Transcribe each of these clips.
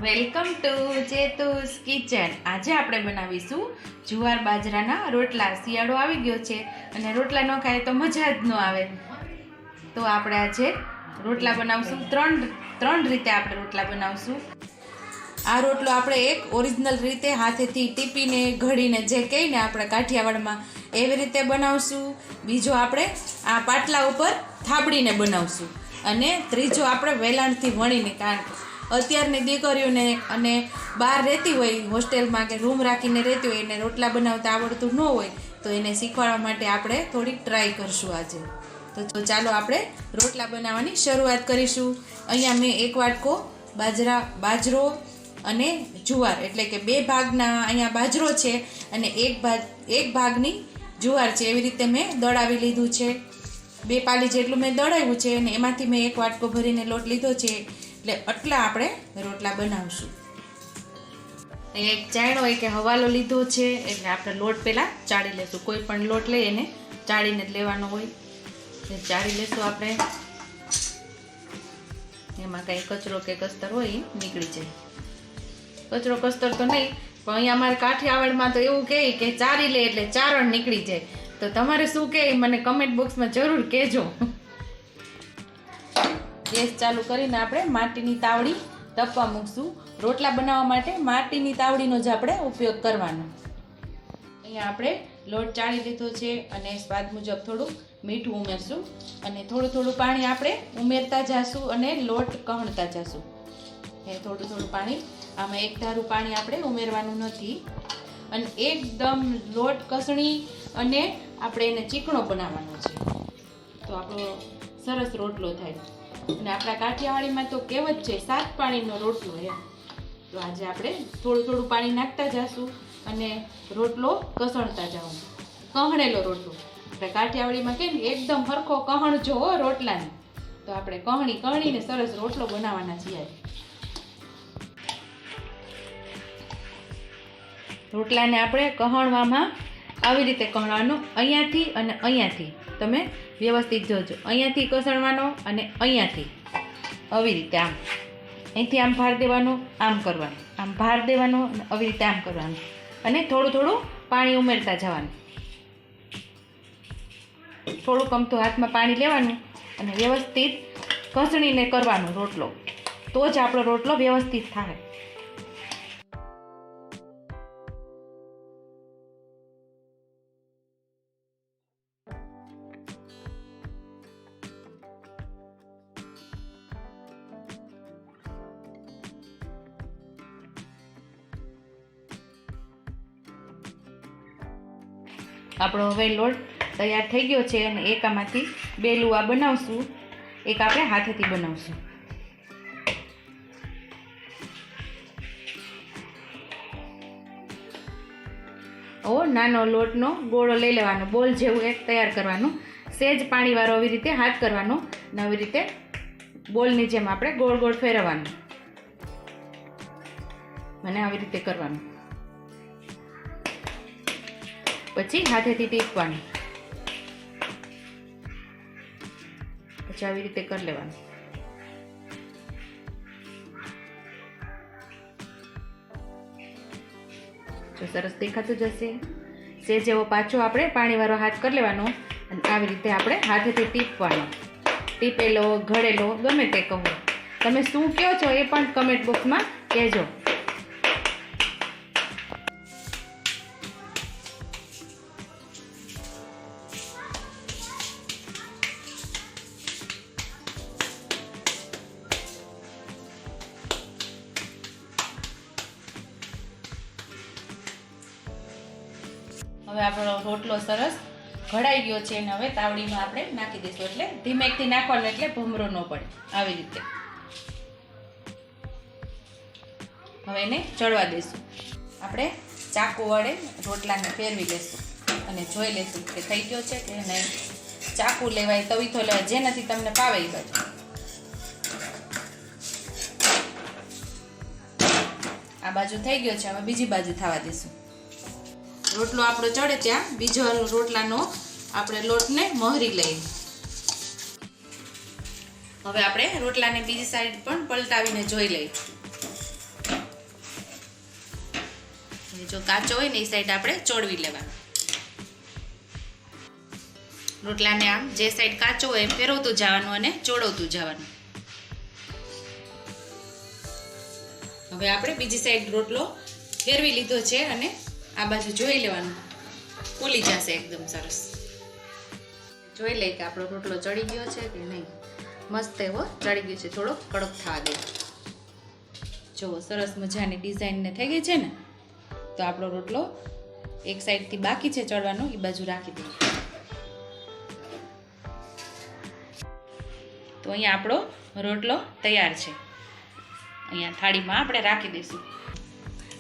Welcome to ચેતુસ kitchen. આજે આપણે બનાવીશું જુવાર બાજરાના રોટલા. શિયાળો આવી ગયો છે અને રોટલા ન ખાય તો મજા જ ન આવે. તો આપણે આજે રોટલા બનાવશું. ત્રણ રીતે આપણે રોટલા બનાવશું. આ રોટલો આપણે એક ઓરિજિનલ રીતે હાથેથી ટીપીને ઘડીને જે કહીને આપણે કાઠિયાવાડમાં એવી રીતે બનાવશું. બીજો આપણે આ પાટલા ઉપર થાબડીને બનાવશું અને ત્રીજો આપણે વેલાણથી વણીને. કારણ અત્યારની દીકરીઓને અને બહાર રહેતી હોય હોસ્ટેલમાં કે રૂમ રાખીને રહેતી હોય એને રોટલા બનાવતા આવડતું ન હોય તો એને શીખવાડવા માટે આપણે થોડીક ટ્રાય કરશું આજે. તો ચાલો આપણે રોટલા બનાવવાની શરૂઆત કરીશું. અહીંયા મેં એક વાટકો બાજરો અને જુવાર એટલે કે બે ભાગના અહીંયા બાજરો છે અને એક ભાગની જુવાર છે. એવી રીતે મેં દળાવી લીધું છે. 2 પાલી જેટલું મેં દળાવ્યું છે અને એમાંથી મેં એક વાટકો ભરીને લોટ લીધો છે. એટલે આટલા આપણે રોટલા બનાવશું. એક ચાયણો હોય કે હવાલો લીધો છે એટલે આપણે લોટ પહેલાં ચાળી લેશું. કોઈ પણ લોટ લઈએ એને ચાળીને જ લેવાનો હોય. ચાળી લેશું આપણે. એમાં કંઈ કચરો કે કસ્તર હોય એ નીકળી જાય. કચરો કસ્તર તો નહીં, પણ અહીંયા અમારે કાઠિયાવાડમાં તો એવું કહે કે ચારી લે એટલે ચારણ નીકળી જાય. તો તમારે શું કહે મને કમેન્ટ બોક્સમાં જરૂર કહેજો. ગેસ ચાલુ કરીને આપણે માટીની તાવડી તપવા મૂકશું. રોટલા બનાવવા માટે માટીની તાવડીનો જ આપણે ઉપયોગ કરવાનો. અહીંયા આપણે લોટ ચાળી લીધો છે અને સ્વાદ મુજબ થોડું મીઠું ઉમેરશું અને થોડું પાણી આપણે ઉમેરતા જઈશું અને લોટ કહણતા જઈશું. એ થોડું પાણી, આમાં એક ધારું પાણી આપણે ઉમેરવાનું નથી. અને એકદમ લોટ કસણી અને આપણે એને ચીકણો બનાવવાનો છે તો આપણો સરસ રોટલો થાય. અને આપણા કાઠિયાવાડીમાં તો કહેવત છે 7 પાણીનો રોટલો એમ. તો આજે આપણે થોડું પાણી નાખતા જઈશું અને રોટલો કસણતા જાઉં. કહણેલો રોટલો આપણે કાઠિયાવાડીમાં કે એકદમ સરખો કહણ જોવો રોટલાને. તો આપણે કણીને સરસ રોટલો બનાવવાના છીએ. રોટલાને આપણે કહણવામાં આવી રીતે કહણવાનો. અહીંયાથી અને અહીંયાથી તમે વ્યવસ્થિત જોજો. અહીંયાથી કસણવાનો અને અહીંયાથી આવી રીતે આમ. અહીંથી આમ ભાર દેવાનો, આમ કરવાનું, આમ ભાર દેવાનો અને આવી રીતે આમ કરવાનું. અને થોડું પાણી ઉમેરતા જવાનું. થોડુંક અમથું હાથમાં પાણી લેવાનું અને વ્યવસ્થિત કસણીને કરવાનો રોટલો. તો જ આપણો રોટલો વ્યવસ્થિત થાય. આપણો હવે લોટ તૈયાર થઈ ગયો છે અને એક આમાંથી 2 લુવા બનાવશું. એક આપણે હાથેથી બનાવશું. નાનો લોટનો ગોળો લઈ લેવાનો, બોલ જેવું એક તૈયાર કરવાનું. સહેજ પાણીવાળો આવી રીતે હાથ કરવાનો અને આવી રીતે બોલની જેમ આપણે ગોળ ફેરવવાનું અને આવી રીતે કરવાનું. પછી હાથેથી ટીપવાનું. પછી આવી રીતે કરી લેવાનું. જો સરસ દેખાતું જશે. સેજ એવો પાછો આપણે પાણીવાળો હાથ કરી લેવાનો અને આવી રીતે આપણે હાથેથી ટીપવાનો. ટીપેલો, ઘડેલો, ગમે તે કહો. તમે શું કહો છો એ પણ કમેન્ટ બોક્સમાં કહેજો. હવે આપણો રોટલો સરસ ઘડાઈ ગયો છે અને હવે તાવડીમાં આપણે નાખી દઈશું. એટલે ધીમેકથી નાખવાનું એટલે ભમરો ન પડે. આવી રીતે હવે એને ચડવા દઈશું. આપણે ચાકુ વડે રોટલાને ફેરવી લઈશું અને જોઈ લઈશું કે થઈ ગયો છે કે નહીં. ચાકુ લેવાય, તવીથો લેવાય, જેનાથી તમને ફાવે એ બાજુ. આ બાજુ થઈ ગયો છે, હવે બીજી બાજુ થવા દઈશું. રોટલો આપણો ચડે ત્યાં બીજો રોટલાનો આપણે લોટને મહરી લઈએ. હવે આપણે રોટલાને બીજી સાઈડ પણ પલટાવીને જોઈ લઈએ. જો કાચો હોય ને એ સાઈડ આપણે ચોળવી લેવાનો. રોટલાને આમ જે સાઈડ કાચો હોય એમ ફેરવતું જવાનું અને ચોળવતું જવાનું. હવે આપણે બીજી સાઈડ રોટલો ફેરવી લીધો છે અને આ બાજુ જોઈ લેવાનું, ફૂલી જશે એકદમ સરસ. જોઈ લઈએ કે આપણો રોટલો ચડી ગયો છે કે નહીં. મસ્ત એવો ચડી ગયો છે, થોડો કડક થવા દે. જુઓ સરસ મજાની ડિઝાઇન ને થઈ ગઈ છે ને. તો આપણો રોટલો એક સાઈડથી બાકી છે ચડવાનો, એ બાજુ રાખી દઈએ. તો અહીંયા આપણો રોટલો તૈયાર છે. અહીંયા થાળીમાં આપણે રાખી દઈશું.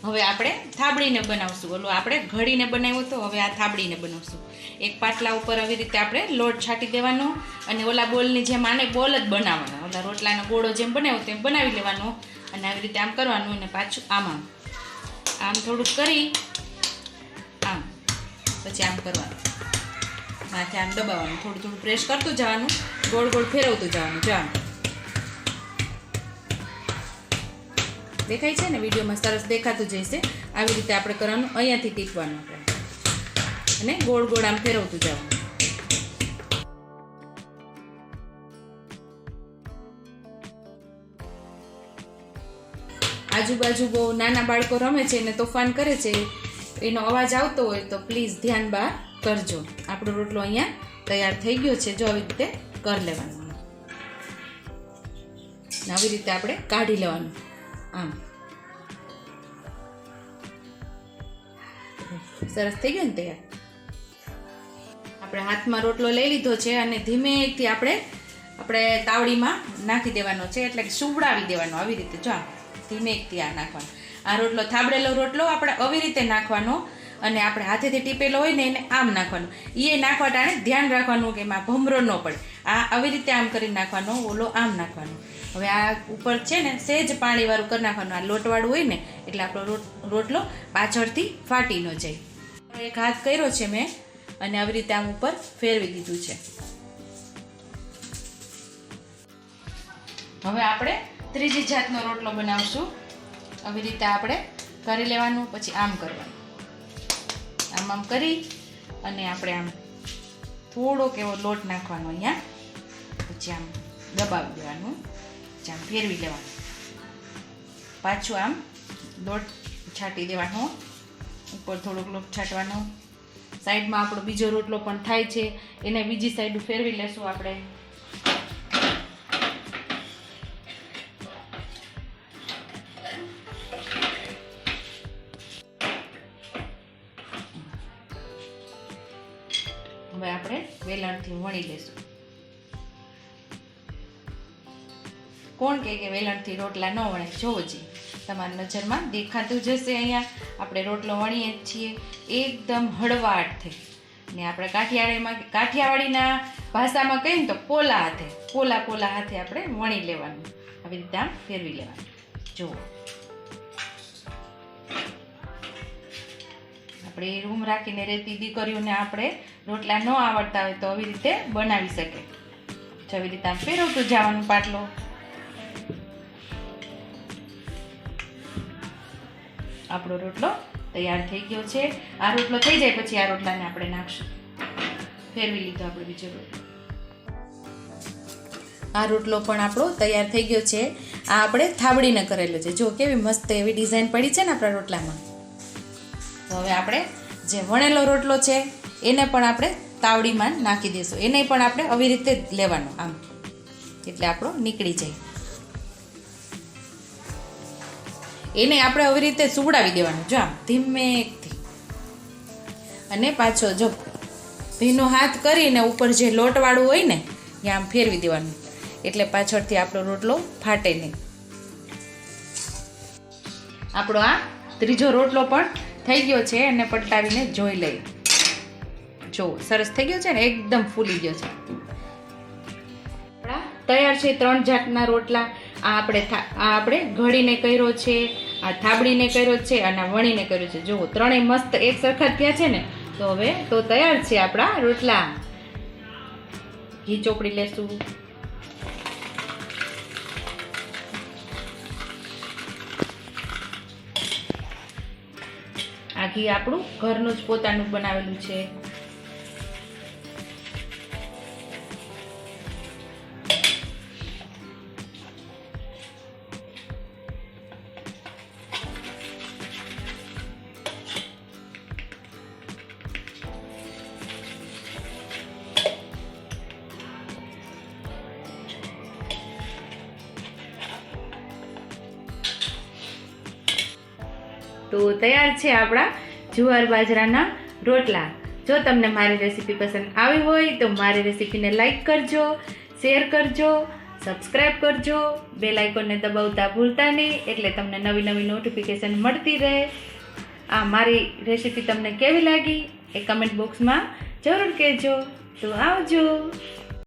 હવે આપણે થાબડીને બનાવશું. ઓલો આપણે ઘડીને બનાવ્યો તો હવે આ થાબડીને બનાવશું. એક પાટલા ઉપર આવી રીતે આપણે લોટ છાંટી દેવાનો અને ઓલા બોલની જેમ આને બોલ જ બનાવવાનો. ઓલા રોટલાનો ગોળો જેમ બનાવ્યો તેમ બનાવી લેવાનો અને આવી રીતે આમ કરવાનું અને પાછું આમ થોડુંક કરી આમ પછી આમ કરવાનું, માથે આમ દબાવવાનું, થોડું થોડું પ્રેસ કરતું જવાનું, ગોળ ગોળ ફેરવતું જવાનું. જો દેખાય છે ને વિડીયોમાં, સરસ દેખાતું જશે. આવી રીતે આપણે કરવાનું, અહીંયાથી ટીપવાનું આપણે અને ગોળ ગોળ આમ ફેરવતું જવાનું. આજુબાજુ બહુ નાના બાળકો રમે છે અને તોફાન કરે છે, એનો અવાજ આવતો હોય તો પ્લીઝ ધ્યાન બહાર કરજો. આપણો રોટલો અહીંયા તૈયાર થઈ ગયો છે. જો આવી રીતે કરી લેવાનું, આવી રીતે આપણે કાઢી લેવાનું. આમ સરસ થઈ ગયો ને તૈયાર. આપણે હાથમાં રોટલો લઈ લીધો છે અને ધીમેથી આપણે તાવડીમાં નાખી દેવાનો છે, એટલે કે સુવડાવી દેવાનો. આવી રીતે જો ધીમેથી આ નાખવાનો. આ રોટલો થાબડેલો રોટલો આપણે આવી રીતે નાખવાનો અને આપણે હાથેથી ટીપેલો હોય ને એને આમ નાખવાનો. એ નાખવા ટાણે ધ્યાન રાખવાનું કે એમાં ભમરો ન પડે. આ આવી રીતે આમ કરી નાખવાનો, ઓલો આમ નાખવાનો. હવે આ ઉપર છે ને સહેજ પાણીવાળું કરી નાખવાનું. આ લોટવાળું હોય ને એટલે આપણો રોટલો પાછળથી ફાટી ન જાય. એક હાથ કર્યો છે મેં અને આવી રીતે આમ ઉપર ફેરવી દીધું છે. હવે આપણે ત્રીજી જાતનો રોટલો બનાવશું. આવી રીતે આપણે કરી લેવાનું, પછી આમ કરવાનું, આમ કરી અને આપણે આમ થોડોક એવો લોટ નાખવાનો અહીંયા, પછી આમ દબાવી દેવાનું, પછી આમ ફેરવી લેવાનું, પાછું આમ લોટ છાંટી દેવાનો, ઉપર થોડોક લોટ છાંટવાનો. સાઈડમાં આપણો બીજો રોટલો પણ થાય છે, એને બીજી સાઈડ ફેરવી લેશું આપણે. હવે આપણે વેલણથી વણી લેશું. કોણ કહે કે વેલણથી રોટલા ન વણે? જોવો જી, તમારી નજરમાં દેખાતું જશે. અહીંયા આપણે રોટલો વણીએ છીએ એકદમ હળવા હાથે, ને આપણે કાઠિયાવાડીના ભાષામાં કહીએ ને તો પોલા હાથે આપણે વણી લેવાનું. આવી રીતે આમ ફેરવી લેવાનું. જુઓ, આપણે રૂમ રાખીને રહેતી દીકરીઓને આપણે રોટલા ન આવડતા હોય તો આવી રીતે બનાવી શકે. આવી રીતે આમ ફેરવતું જવાનું પાટલો. આપણો રોટલો તૈયાર થઈ ગયો છે. આ રોટલો થઈ જાય પછી આ રોટલાને આપણે નાખશું. ફેરવી લીધો આપણે બીજો રોટલો. આ રોટલો પણ આપણો તૈયાર થઈ ગયો છે. આ આપણે થાબડીને કરેલો છે. જો કેવી મસ્ત એવી ડિઝાઇન પડી છે ને આપણા રોટલામાં. તો હવે આપણે જે વણેલો રોટલો છે એને પણ આપણે તાવડીમાં નાખી દઈશું. એને પણ આપણે આવી રીતે જ લેવાનો, આમ, એટલે આપણો નીકળી જાય. એને આપણે આવી રીતે સુવડાવી દેવાનું, જો આમ ધીમેથી. અને પાછો જો ભીનો હાથ કરીને ઉપર જે લોટવાળું હોય ને એ આમ ફેરવી દેવાનું, એટલે પાછળથી આપણો રોટલો ફાટે નહીં. આપણો આ ત્રીજો રોટલો પણ થઈ ગયો છે અને પલટાવીને જોઈ લઈએ. જો સરસ થઈ ગયો છે ને, એકદમ ફૂલી ગયો છે. તૈયાર છે 3 જાતના રોટલા. આ આપણે ઘડીને કર્યો છે, આ થાબડીને કર્યો છે અને વણીને કર્યો છે. જુઓ, ત્રણેય મસ્ત એક સરખા થયા છે ને. તો હવે તો તૈયાર છે આપણા રોટલા. ઘી ચોપડી લેશું. ઘી આપણું ઘરનું જ પોતાનું બનાવેલું છે. તો તૈયાર છે આપણા જુવાર બાજરાના રોટલા. જો તમને મારી રેસીપી પસંદ આવી હોય તો મારી રેસીપીને લાઈક કરજો, શેર કરજો, સબસ્ક્રાઈબ કરજો, બેલ આઇકોનને દબાવતા ભૂલતા નહીં, એટલે તમને નવી નવી નોટિફિકેશન મળતી રહે. આ મારી રેસીપી તમને કેવી લાગી એ કમેન્ટ બોક્સમાં જરૂર કહેજો. તો આવજો.